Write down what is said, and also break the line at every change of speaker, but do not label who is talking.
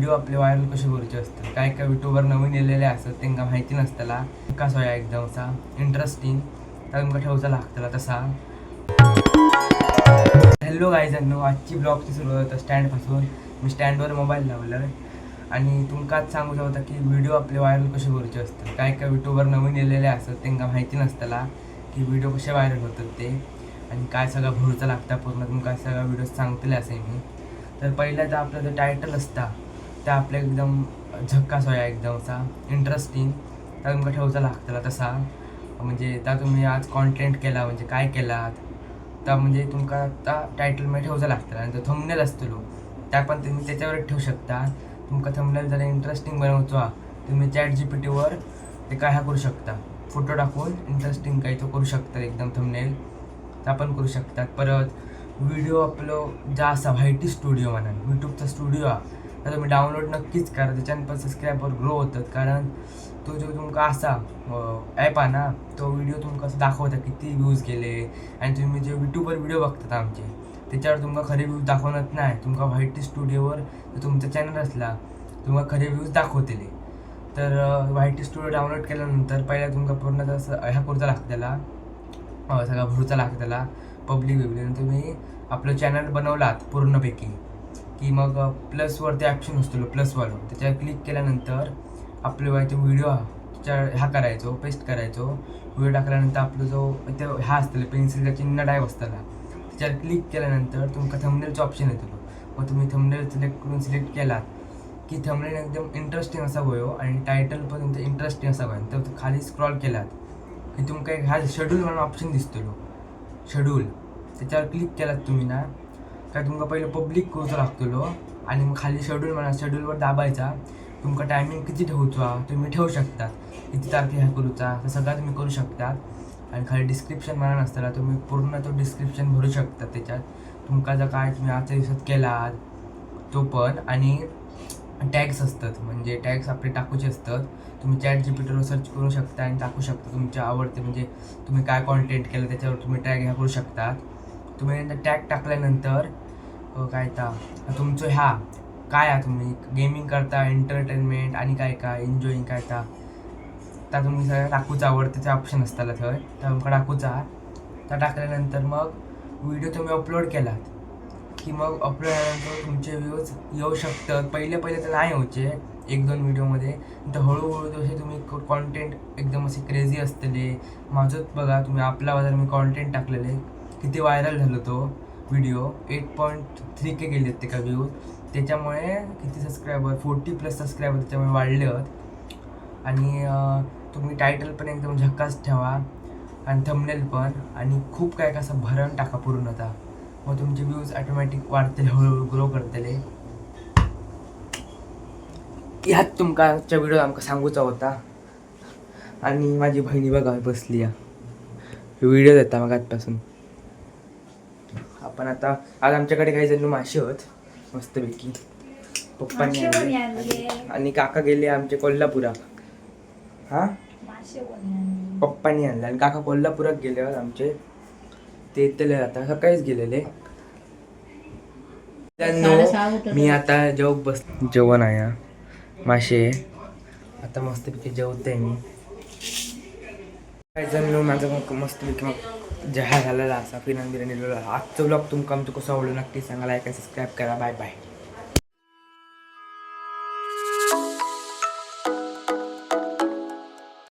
Video आपले viral कसे करूचे असतात. काय काय युट्यूबवर नवीन येलेले असतात त्यांना माहिती नसताला कसा होया एकदम असा इंटरेस्टिंग तर तुमका ठेवचा लागतला तसा. हॅलो गायजांनो, आजची ब्लॉगची सुरुवात होता स्टँडपासून. मी स्टँडवर मोबाईल लावला आणि तुमकाच सांगू होता की व्हिडिओ आपले व्हायरल कसे करूचे असतात. काय काय युट्यूबवर नवीन येलेले असतात त्यांना माहिती नसताला की व्हिडिओ कसे व्हायरल होतात ते आणि काय सगळा भरूचा लागता पूर्ण तुमका सगळा व्हिडिओ सांगतले असे मी. तर पहिला तर आपलं जो टायटल असता त्या आपल्या एकदम झक्कास होया एकदम असा इंटरेस्टिंग त्या तुमका ठेवचा लागतला तसा. म्हणजे त्या तुम्ही आज कॉन्टेंट केला म्हणजे काय केलात तर म्हणजे तुमका आता टायटलमध्ये ठेवचा लागतला. आणि तो थंबनेल असतो त्या पण तुम्ही त्याच्यावर ठेवू शकता. तुमका थंबनेल जरा इंटरेस्टिंग बनवचा तुम्ही ChatGPTवर ते काय करू शकता, फोटो टाकून इंटरेस्टिंग काही तो करू शकता एकदम थंबनेल त्या पण करू शकतात. परत व्हिडिओ आपलं ज्या असा व्हायटी स्टुडिओ म्हणा यूट्यूबचा स्टुडिओ हा तर तुम्ही डाउनलोड नक्कीच करा. त्याच्यानं पण सबस्क्रायबर ग्रो होतात. कारण तो जो तुमका असा ॲप आहे ना तो व्हिडिओ तुमका असं दाखवता किती व्ह्यूज गेले. आणि तुम्ही जे यूट्यूबवर व्हिडिओ बघतात आमचे त्याच्यावर तुमका खरे व्ह्यूज दाखवत नाही. तुमका व्हायटी स्टुडिओवर जर तुमचा चॅनल असला तुमका खरे व्ह्यूज दाखवतील. तर व्हायटी स्टुडिओ डाउनलोड केल्यानंतर पहिला तुमका पूर्ण तसं ह्या करूचा लागतं त्याला सगळा भरूचा लागतं त्याला पब्लिक वेगळी. तुम्ही आपलं चॅनल बनवलात पूर्णपैकी की मग प्लसवरती ॲप्शन असतो प्लसवालं त्याच्यावर क्लिक केल्यानंतर आपलं तो व्हिडिओ त्याच्या ह्या करायचो पेस्ट करायचो. व्हिडिओ टाकल्यानंतर आपलं जो ते ह्या असतं पेन्सिलचा चिन्ह टाईप असताना त्याच्यावर क्लिक केल्यानंतर तुमका थंबनेलचं ऑप्शन येतो. मग तुम्ही थंबनेल सिलेक्ट केलात की थंबनेल एकदम इंटरेस्टिंग असा होयो आणि टायटल पण तुमचं इंटरेस्टिंग असा होईल. तर खाली स्क्रॉल केलात की तुमका एक ह्या शेड्यूल म्हणून ऑप्शन दिसतो शेड्यूल त्याच्यावर क्लिक केलात तुम्ही ना काय तुमका पहिलं पब्लिक करूचा लागतो आणि मग खाली शेड्यूल म्हणा शेड्यूलवर दाबायचा. तुमका टायमिंग किती ठेवूचा तुम्ही ठेवू शकता, किती तारखे ह्या करूचा तर सगळं तुम्ही करू शकता. आणि खाली डिस्क्रिप्शन म्हणा नसताना तुम्ही पूर्ण तो डिस्क्रिप्शन भरू शकता. त्याच्यात तुमका जर काय तुम्ही आजच्या दिवसात केलात तो पण. आणि टॅग्स असतात म्हणजे टॅग्स आपले टाकूचे असतात. तुम्ही ChatGPTवर सर्च करू शकता आणि टाकू शकता तुमच्या आवडते म्हणजे तुम्ही काय कॉन्टेंट केलं त्याच्यावर तुम्ही टॅग ह्या करू शकता. तुम्ही नंतर टॅग टाकल्यानंतर काय तुमचं ह्या काय आहे तुम्ही गेमिंग करता एंटरटेनमेंट आणि काय काय एन्जॉईंग काय त्या तुम्ही सगळं टाकूचा आवडतेचे ऑप्शन असताला थंय त्या तुमका टाकूचा. त्या टाकल्यानंतर मग व्हिडिओ तुम्ही अपलोड केलात की मग अपलोड झाल्यानंतर तुमचे व्ह्यूज येऊ शकतात. पहिले तर नाही होते 1-2 व्हिडिओमध्ये. तर हळूहळू जसे तुम्ही कॉन्टेंट एकदम असे क्रेझी असतले. माझंच बघा तुम्ही आपला बाजार मी कॉन्टेंट टाकलेले किती व्हायरल झालं तो व्हिडिओ 8.3K गेले ते का व्ह्यूज. त्याच्यामुळे किती सबस्क्रायबर 40+ सबस्क्रायबर त्याच्यामुळे वाढले आहेत. आणि तुम्ही टायटल पण एकदम झक्कास ठेवा आणि थंबनेल पण आणि खूप काय कसं भरण टाका पूर्णतः. मग तुमचे व्ह्यूज ऑटोमॅटिक वाढतील हळूहळू ग्रो करतले. ह्यात तुमका आजच्या व्हिडिओ आमका सांगूचा होता. आणि माझी बहिणी बघा बसली व्हिडिओ देता मग आजपासून. आपण आता आज आमच्याकडे काही जण मासे होत मस्तपैकी पप्पांनी आणले आणि काका गेले आमचे कोल्हापुरात. हा पप्पांनी आणले आणि काका कोल्हापुरात गेले आमचे ते येतले आता सकाळीच गेलेले. मी आता जेवण आहे मासे आता मस्तपैकी जेवते मी. काही जण माझं मस्तपैकी मग जहा झालेला असा फिरान बिर्याणी. आजचं ब्लॉग तुमका आमचं कसं आवडलं नक्की सांगा. लाईक सबस्क्राईब करा. Bye bye.